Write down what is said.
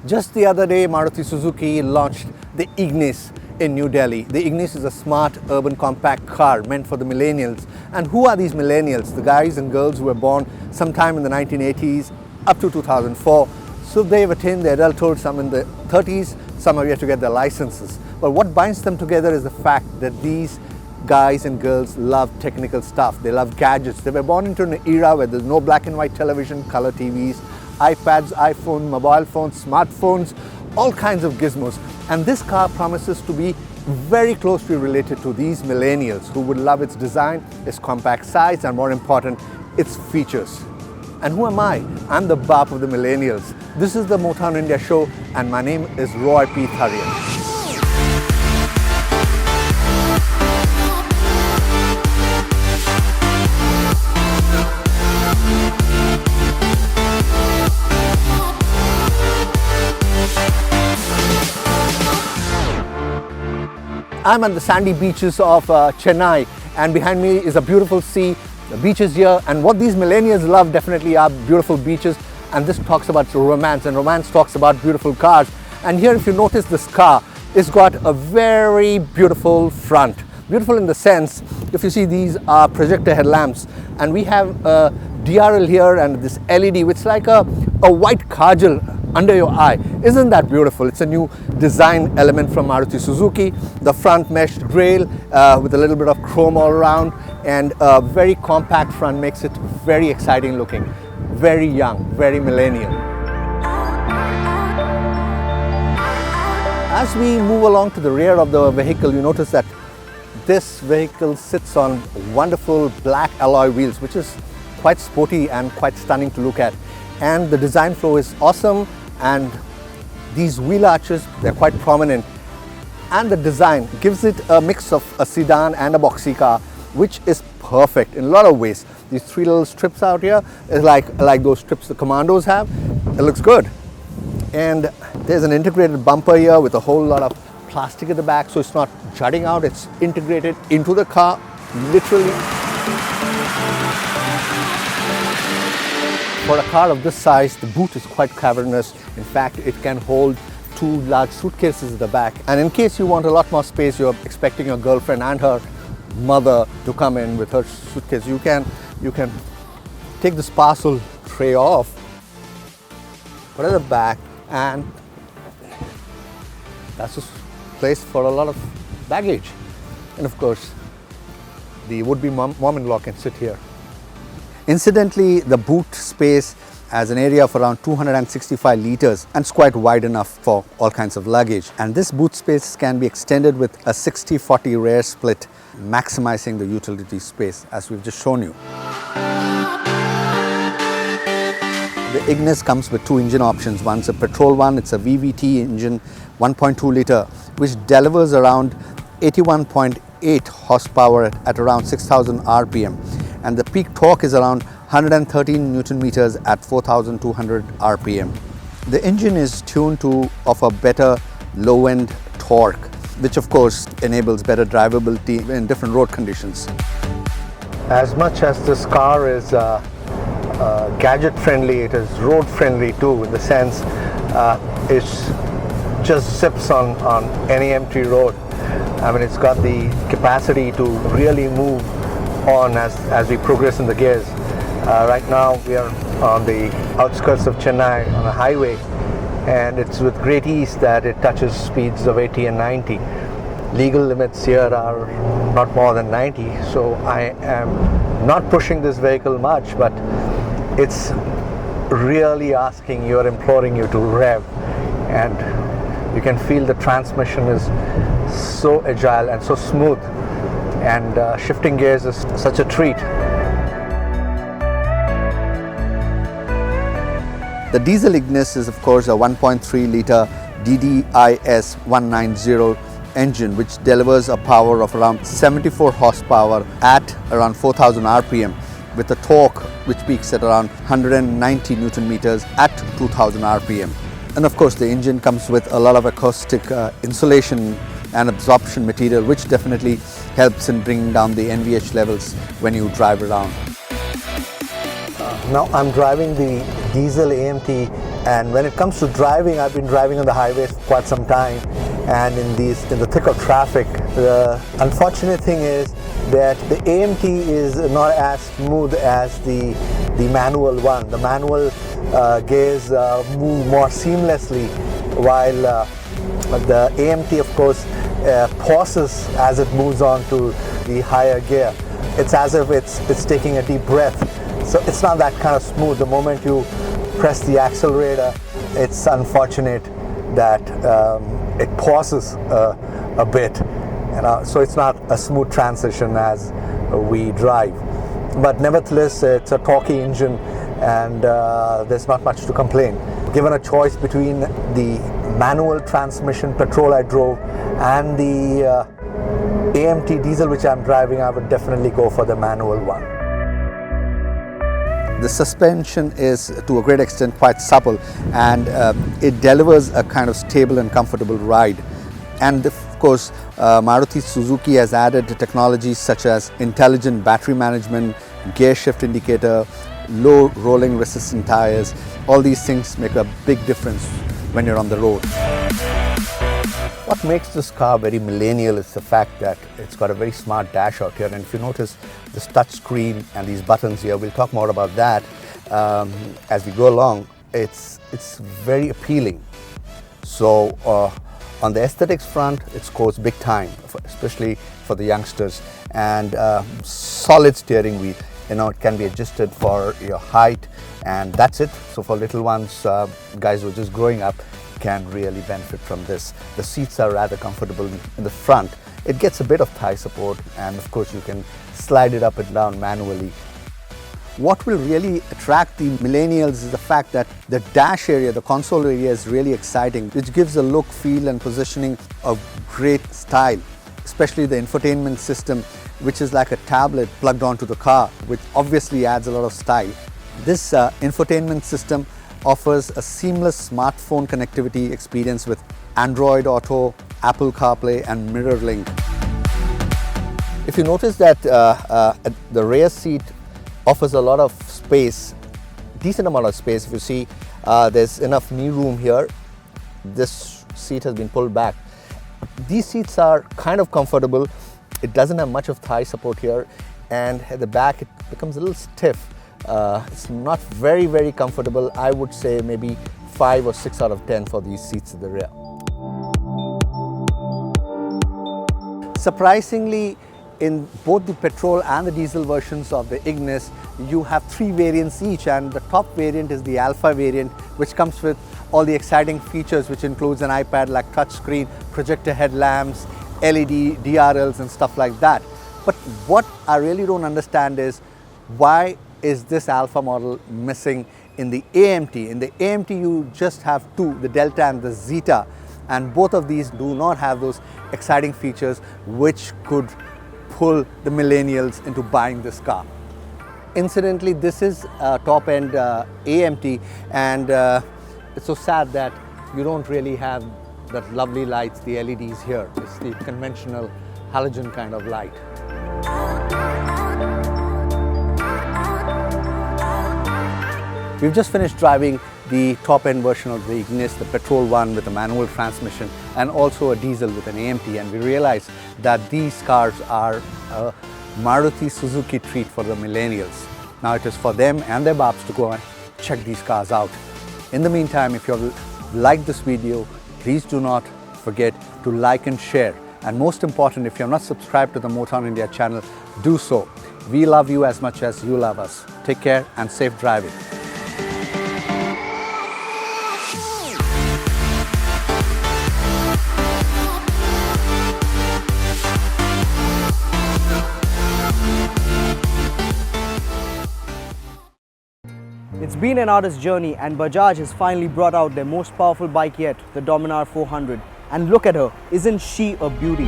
Just the other day, Maruti Suzuki launched the Ignis in New Delhi. The Ignis is a smart urban compact car meant for the millennials. And who are these millennials? The guys and girls who were born sometime in the 1980s up to 2004. So they've attained their adulthood, some in the 30s, some are yet to get their licenses. But what binds them together is the fact that these guys and girls love technical stuff. They love gadgets. They were born into an era where there's no black and white television, color TVs, iPads, iPhone, mobile phones, smartphones, all kinds of gizmos. And this car promises to be very closely related to these millennials who would love its design, its compact size, and more important, its features. And who am I? I'm the bap of the millennials. This is the Motown India show, and my name is Roy P Tharyan. I'm on the sandy beaches of Chennai, and behind me is a beautiful sea, the beaches here, and what these millennials love definitely are beautiful beaches, and this talks about romance, and romance talks about beautiful cars. And here, if you notice, this car, it's got a very beautiful front. Beautiful in the sense, if you see, these are projector headlamps, and we have a DRL here and this LED, which is like a white kajal under your eye. Isn't that beautiful? It's a new design element from Maruti Suzuki. The front meshed grille with a little bit of chrome all around, and a very compact front makes it very exciting looking, very young, very millennial. As we move along to the rear of the vehicle, you notice that this vehicle sits on wonderful black alloy wheels, which is quite sporty and quite stunning to look at. And the design flow is awesome, and these wheel arches, they're quite prominent, and the design gives it a mix of a sedan and a boxy car, which is perfect in a lot of ways. These three little strips out here is like those strips the Commandos have. It looks good. And there's an integrated bumper here with a whole lot of plastic at the back, so it's not jutting out, it's integrated into the car, literally. For a car of this size, the boot is quite cavernous. In fact, it can hold two large suitcases at the back. And in case you want a lot more space, you're expecting your girlfriend and her mother to come in with her suitcase, you can take this parcel tray off, put it at the back, and that's a place for a lot of baggage. And of course, the would-be mom-in-law can sit here. Incidentally, the boot space has an area of around 265 liters, and it's quite wide enough for all kinds of luggage. And this boot space can be extended with a 60-40 rear split, maximizing the utility space, as we've just shown you. The Ignis comes with two engine options. One's a petrol one, it's a VVT engine, 1.2 liter, which delivers around 81.8 horsepower at around 6,000 RPM. And the peak torque is around 113 Newton meters at 4,200 RPM. The engine is tuned to offer better low-end torque, which of course enables better drivability in different road conditions. As much as this car is gadget friendly, it is road friendly too, in the sense it just zips on any empty road. I mean, it's got the capacity to really move on as we progress in the gears. Right now we are on the outskirts of Chennai on a highway, and it's with great ease that it touches speeds of 80 and 90. Legal limits here are not more than 90, so I am not pushing this vehicle much, but it's really asking you or imploring you to rev, and you can feel the transmission is so agile and so smooth, and shifting gears is such a treat. The diesel Ignis is of course a 1.3 litre DDIS 190 engine, which delivers a power of around 74 horsepower at around 4,000 RPM, with a torque which peaks at around 190 Newton meters at 2,000 RPM. And of course the engine comes with a lot of acoustic insulation and absorption material, which definitely helps in bringing down the NVH levels when you drive around. Now I'm driving the diesel AMT And when it comes to driving, I've been driving on the highways for quite some time, and in the thick of traffic, the unfortunate thing is that the AMT is not as smooth as the manual one. The manual gears move more seamlessly, while the AMT, of course, pauses as it moves on to the higher gear. It's as if it's taking a deep breath. So it's not that kind of smooth. The moment you press the accelerator, it's unfortunate that it pauses a bit. So it's not a smooth transition as we drive. But nevertheless, it's a torquey engine, and there's not much to complain. Given a choice between the manual transmission Petrol I drove and the AMT diesel which I'm driving, I would definitely go for the manual one. The suspension is to a great extent quite supple, and it delivers a kind of stable and comfortable ride. And of course, Maruti Suzuki has added technologies such as intelligent battery management, gear shift indicator, low rolling resistant tires. All these things make a big difference when you're on the road. What makes this car very millennial is the fact that it's got a very smart dash out here, and if you notice this touch screen and these buttons here, we'll talk more about that as we go along. It's very appealing. So on the aesthetics front, it scores big time, especially for the youngsters. And solid steering wheel. It can be adjusted for your height, and that's it. So for little ones, guys who are just growing up, can really benefit from this. The seats are rather comfortable in the front. It gets a bit of thigh support, and of course you can slide it up and down manually. What will really attract the millennials is the fact that the dash area, the console area, is really exciting, which gives a look, feel and positioning of great style, especially the infotainment system, which is like a tablet plugged onto the car, which obviously adds a lot of style. This infotainment system offers a seamless smartphone connectivity experience with Android Auto, Apple CarPlay and MirrorLink. If you notice that the rear seat offers a lot of space, decent amount of space. If you see, there's enough knee room here. This seat has been pulled back. These seats are kind of comfortable. It doesn't have much of thigh support here, and at the back it becomes a little stiff. It's not very, very comfortable. I would say maybe 5 or 6 out of 10 for these seats at the rear. Surprisingly, in both the petrol and the diesel versions of the Ignis, you have 3 variants each, and the top variant is the Alpha variant, which comes with all the exciting features, which includes an iPad like touchscreen, projector headlamps, LED, DRLs and stuff like that. But what I really don't understand is why is this Alpha model missing in the AMT? In the AMT you just have 2, the Delta and the Zeta, and both of these do not have those exciting features which could pull the millennials into buying this car. Incidentally, this is a top-end AMT, and it's so sad that you don't really have that lovely lights, the LEDs here. It's the conventional halogen kind of light. We've just finished driving the top-end version of the Ignis, the petrol one with a manual transmission, and also a diesel with an AMT, and we realized that these cars are a Maruti Suzuki treat for the millennials. Now it is for them and their babs to go and check these cars out. In the meantime, if you like this video, please do not forget to like and share. And most important, if you're not subscribed to the Motown India channel, do so. We love you as much as you love us. Take care and safe driving. It's been an artist's journey, and Bajaj has finally brought out their most powerful bike yet, the Dominar 400. And look at her, isn't she a beauty?